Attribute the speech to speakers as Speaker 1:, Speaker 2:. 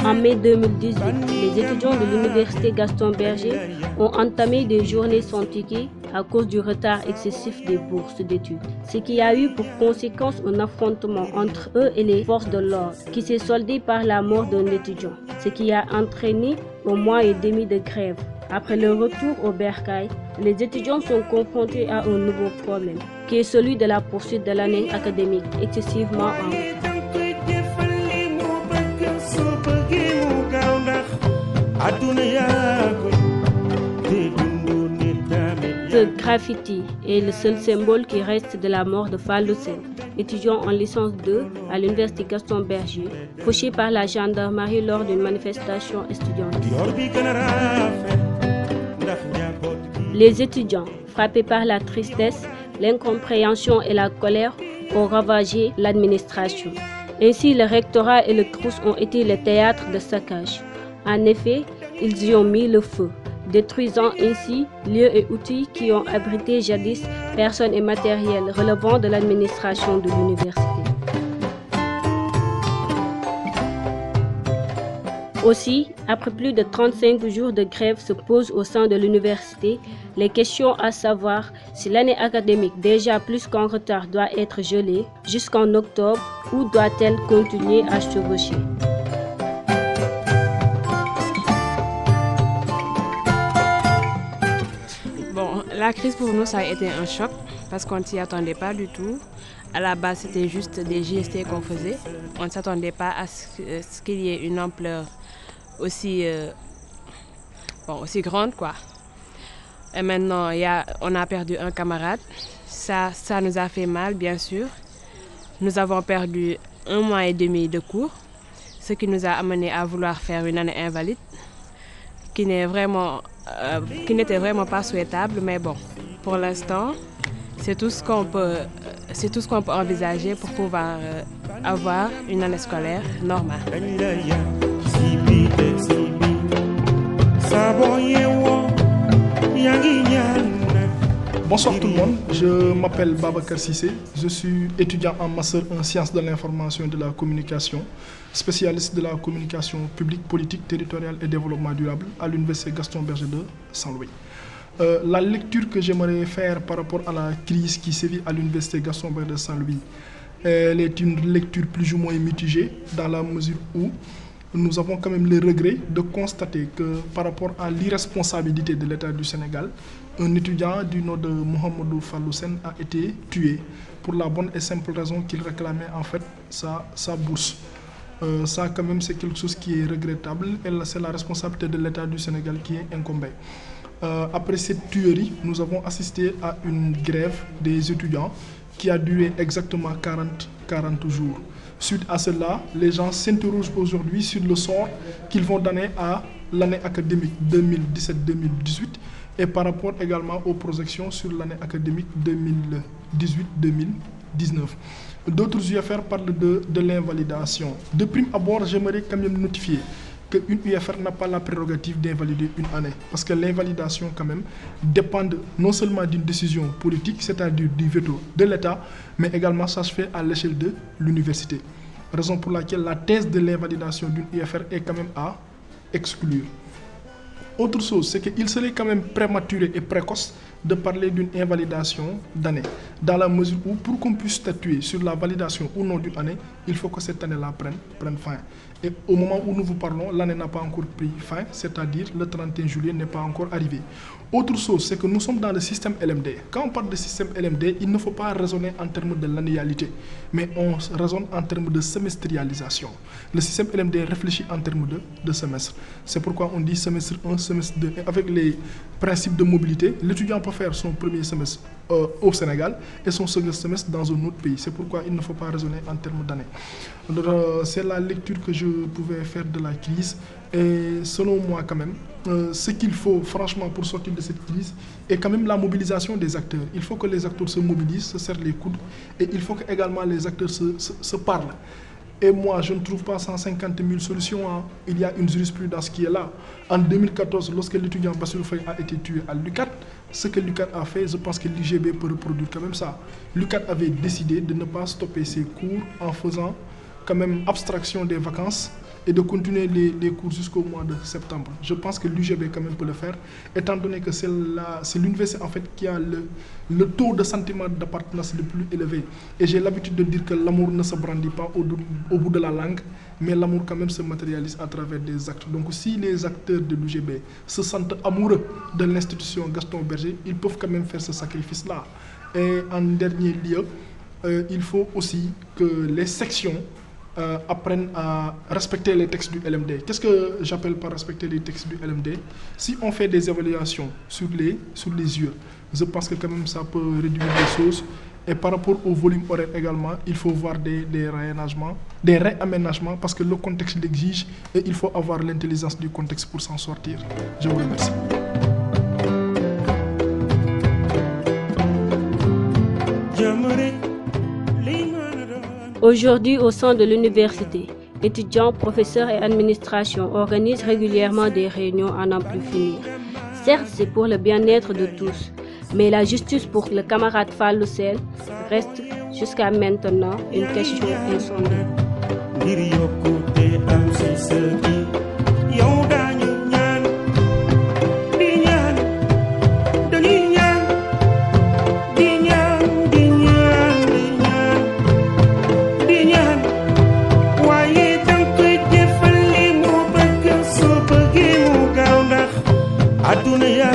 Speaker 1: En mai 2018, les étudiants de l'université Gaston Berger ont entamé des journées sans ticket à cause du retard excessif des bourses d'études, ce qui a eu pour conséquence un affrontement entre eux et les forces de l'ordre qui s'est soldé par la mort d'un étudiant, ce qui a entraîné un mois et demi de grève. Après le retour au bercail, les étudiants sont confrontés à un nouveau problème, qui est celui de la poursuite de l'année académique excessivement en retard. Ce graffiti est le seul symbole qui reste de la mort de Fallou Sène, étudiant en licence 2 à l'université Gaston Berger, fauché par la gendarmerie lors d'une manifestation estudiantine. Les étudiants, frappés par la tristesse, l'incompréhension et la colère, ont ravagé l'administration. Ainsi, le rectorat et le CROUS ont été le théâtre de saccage. En effet, ils y ont mis le feu, détruisant ainsi lieux et outils qui ont abrité jadis personnes et matériels relevant de l'administration de l'université. Aussi, après plus de 35 jours de grève se posent au sein de l'université les questions à savoir si l'année académique déjà plus qu'en retard doit être gelée jusqu'en octobre ou doit-elle continuer à chevaucher.
Speaker 2: Bon, la crise pour nous, ça a été un choc parce qu'on ne s'y attendait pas du tout. À la base, c'était juste des GST qu'on faisait. On ne s'attendait pas à ce qu'il y ait une ampleur aussi grande, quoi. Et maintenant, on a perdu un camarade. Ça nous a fait mal, bien sûr. Nous avons perdu 1 mois et demi de cours, ce qui nous a amené à vouloir faire une année invalide, qui n'était vraiment pas souhaitable, mais bon, pour l'instant, c'est tout ce qu'on peut envisager pour pouvoir avoir une année scolaire normale.
Speaker 3: Bonsoir tout le monde, je m'appelle Babacar Sissé, je suis étudiant en master en sciences de l'information et de la communication, spécialiste de la communication publique, politique, territoriale et développement durable à l'université Gaston Berger de Saint-Louis. La lecture que j'aimerais faire par rapport à la crise qui sévit à l'université Gaston Berger de Saint-Louis, elle est une lecture plus ou moins mitigée dans la mesure où nous avons quand même le regret de constater que par rapport à l'irresponsabilité de l'État du Sénégal, un étudiant du nom de Mohamedou Fallou Sène a été tué pour la bonne et simple raison qu'il réclamait en fait sa bourse. Ça quand même c'est quelque chose qui est regrettable et c'est la responsabilité de l'État du Sénégal qui est incombée. Après cette tuerie, nous avons assisté à une grève des étudiants qui a duré exactement 40 jours. Suite à cela, les gens s'interrogent aujourd'hui sur le sort qu'ils vont donner à l'année académique 2017-2018 et par rapport également aux projections sur l'année académique 2018-2019. D'autres UFR parlent de l'invalidation. De prime abord, j'aimerais quand même notifier qu'une UFR n'a pas la prérogative d'invalider une année. Parce que l'invalidation, quand même, dépend non seulement d'une décision politique, c'est-à-dire du veto de l'État, mais également ça se fait à l'échelle de l'université. Raison pour laquelle la thèse de l'invalidation d'une UFR est quand même à exclure. Autre chose, c'est qu'il serait quand même prématuré et précoce de parler d'une invalidation d'année. Dans la mesure où, pour qu'on puisse statuer sur la validation ou non d'une année, il faut que cette année-là prenne fin. Et au moment où nous vous parlons, l'année n'a pas encore pris fin, c'est-à-dire le 31 juillet n'est pas encore arrivé. Autre chose, c'est que nous sommes dans le système LMD. Quand on parle de système LMD, il ne faut pas raisonner en termes de l'annualité, mais on raisonne en termes de semestrialisation. Le système LMD réfléchit en termes de semestre. C'est pourquoi on dit semestre 1, semestre 2. Et avec les principes de mobilité, l'étudiant peut faire son premier semestre au Sénégal et son second semestre dans un autre pays. C'est pourquoi il ne faut pas raisonner en termes d'année. C'est la lecture que je pouvais faire de la crise. Et selon moi, quand même, ce qu'il faut franchement pour sortir de cette crise est quand même la mobilisation des acteurs. Il faut que les acteurs se mobilisent, se serrent les coudes et il faut que également les acteurs se parlent. Et moi, je ne trouve pas 150 000 solutions. Il y a une jurisprudence qui est là. En 2014, lorsque l'étudiant Bassirou Faye a été tué à l'UCAD, ce que l'UCAD a fait, je pense que l'IGB peut reproduire quand même ça. L'UCAD avait décidé de ne pas stopper ses cours en faisant quand même abstraction des vacances et de continuer les cours jusqu'au mois de septembre. Je pense que l'UGB quand même peut le faire, étant donné que c'est l'université en fait qui a le taux de sentiment d'appartenance le plus élevé. Et j'ai l'habitude de dire que l'amour ne se brandit pas au bout de la langue, mais l'amour quand même se matérialise à travers des actes. Donc si les acteurs de l'UGB se sentent amoureux de l'institution Gaston Berger, ils peuvent quand même faire ce sacrifice-là. Et en dernier lieu, il faut aussi que les sections apprennent à respecter les textes du LMD. Qu'est-ce que j'appelle par respecter les textes du LMD? Si on fait des évaluations sur les yeux, je pense que quand même ça peut réduire les choses. Et par rapport au volume horaire également, il faut voir des réaménagements parce que le contexte l'exige et il faut avoir l'intelligence du contexte pour s'en sortir. Je vous remercie.
Speaker 1: Aujourd'hui, au sein de l'université, étudiants, professeurs et administration organisent régulièrement des réunions à n'en plus finir. Certes, c'est pour le bien-être de tous, mais la justice pour le camarade Fallou Sel reste jusqu'à maintenant une question insondable.
Speaker 4: Aduna ya